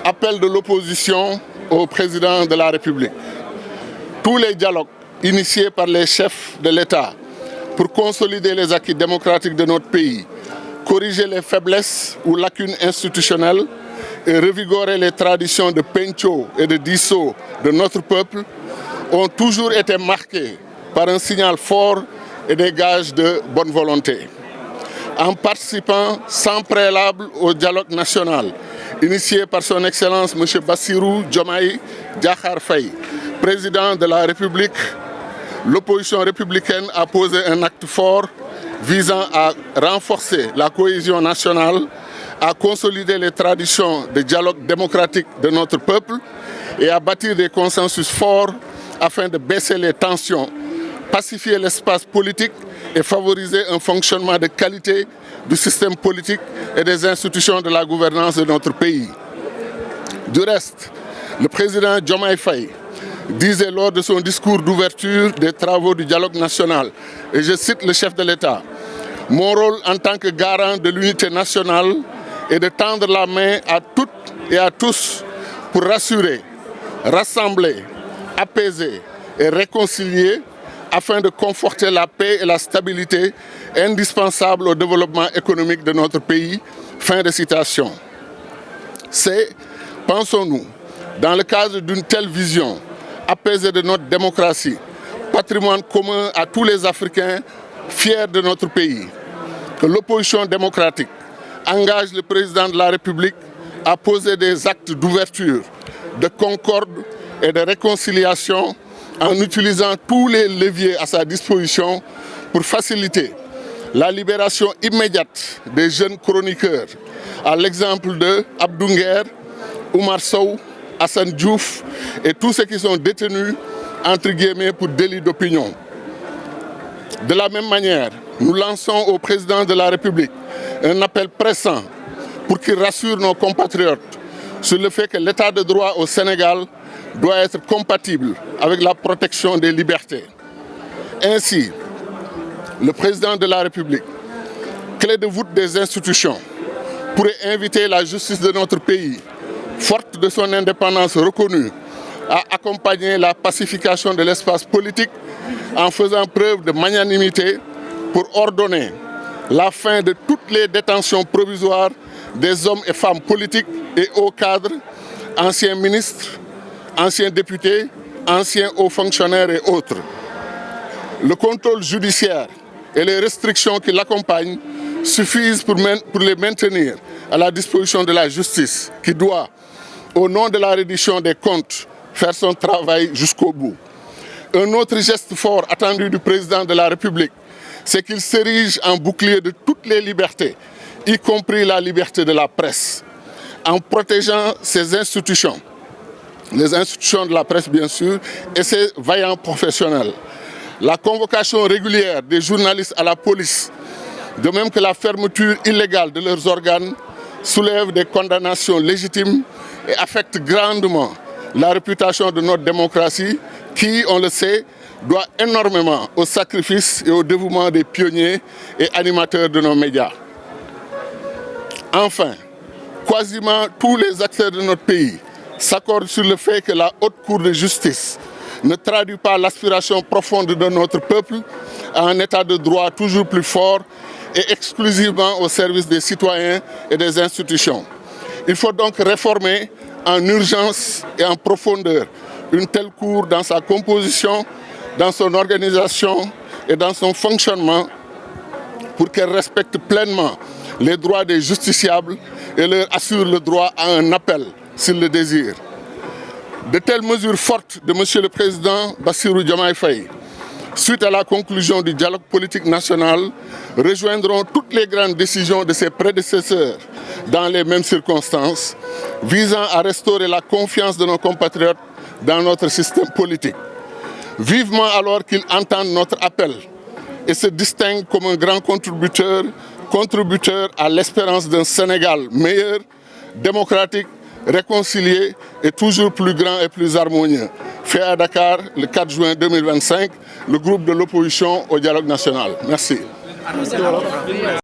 Appel de l'opposition au président de la République. Tous les dialogues initiés par les chefs de l'État pour consolider les acquis démocratiques de notre pays, corriger les faiblesses ou lacunes institutionnelles et revigorer les traditions de pencho et de disso de notre peuple ont toujours été marqués par un signal fort et des gages de bonne volonté. En participant sans préalable au dialogue national initié par son Excellence M. Bassirou Diomaye Diakhar Faye, président de la République, l'opposition républicaine a posé un acte fort visant à renforcer la cohésion nationale, à consolider les traditions de dialogue démocratique de notre peuple et à bâtir des consensus forts afin de baisser les tensions, pacifier l'espace politique et favoriser un fonctionnement de qualité du système politique et des institutions de la gouvernance de notre pays. Du reste, le président Diomaye Faye disait lors de son discours d'ouverture des travaux du dialogue national, et je cite le chef de l'État, « Mon rôle en tant que garant de l'unité nationale est de tendre la main à toutes et à tous pour rassurer, rassembler, apaiser et réconcilier afin de conforter la paix et la stabilité indispensables au développement économique de notre pays. » Fin de citation. C'est, pensons-nous, dans le cadre d'une telle vision apaisée de notre démocratie, patrimoine commun à tous les Africains fiers de notre pays, que l'opposition démocratique engage le président de la République à poser des actes d'ouverture, de concorde et de réconciliation en utilisant tous les leviers à sa disposition pour faciliter la libération immédiate des jeunes chroniqueurs, à l'exemple de Abdou Nguer, Oumar Sow, Hassan Diouf et tous ceux qui sont détenus entre guillemets pour délit d'opinion. De la même manière, nous lançons au président de la République un appel pressant pour qu'il rassure nos compatriotes sur le fait que l'état de droit au Sénégal doit être compatible avec la protection des libertés. Ainsi, le président de la République, clé de voûte des institutions, pourrait inviter la justice de notre pays, forte de son indépendance reconnue, à accompagner la pacification de l'espace politique en faisant preuve de magnanimité pour ordonner la fin de toutes les détentions provisoires des hommes et femmes politiques et hauts cadres, anciens ministres, anciens députés, anciens hauts fonctionnaires et autres. Le contrôle judiciaire et les restrictions qui l'accompagnent suffisent pour les maintenir à la disposition de la justice qui doit, au nom de la reddition des comptes, faire son travail jusqu'au bout. Un autre geste fort attendu du président de la République, c'est qu'il s'érige en bouclier de toutes les libertés, y compris la liberté de la presse, en protégeant ses institutions, les institutions de la presse bien sûr, et ses vaillants professionnels. La convocation régulière des journalistes à la police, de même que la fermeture illégale de leurs organes, soulève des condamnations légitimes et affecte grandement la réputation de notre démocratie qui, on le sait, doit énormément au sacrifice et au dévouement des pionniers et animateurs de nos médias. Enfin, quasiment tous les acteurs de notre pays s'accordent sur le fait que la Haute Cour de justice ne traduit pas l'aspiration profonde de notre peuple à un état de droit toujours plus fort et exclusivement au service des citoyens et des institutions. Il faut donc réformer en urgence et en profondeur une telle cour dans sa composition, dans son organisation et dans son fonctionnement pour qu'elle respecte pleinement les droits des justiciables et leur assure le droit à un appel s'ils le désirent. De telles mesures fortes de M. le Président Bassirou Diomaye Faye, suite à la conclusion du dialogue politique national, rejoindront toutes les grandes décisions de ses prédécesseurs dans les mêmes circonstances, visant à restaurer la confiance de nos compatriotes dans notre système politique. Vivement alors qu'ils entendent notre appel et se distinguent comme un grand contributeur à l'espérance d'un Sénégal meilleur, démocratique, réconcilié et toujours plus grand et plus harmonieux. Fait à Dakar le 4 juin 2025, le groupe de l'opposition au dialogue national. Merci.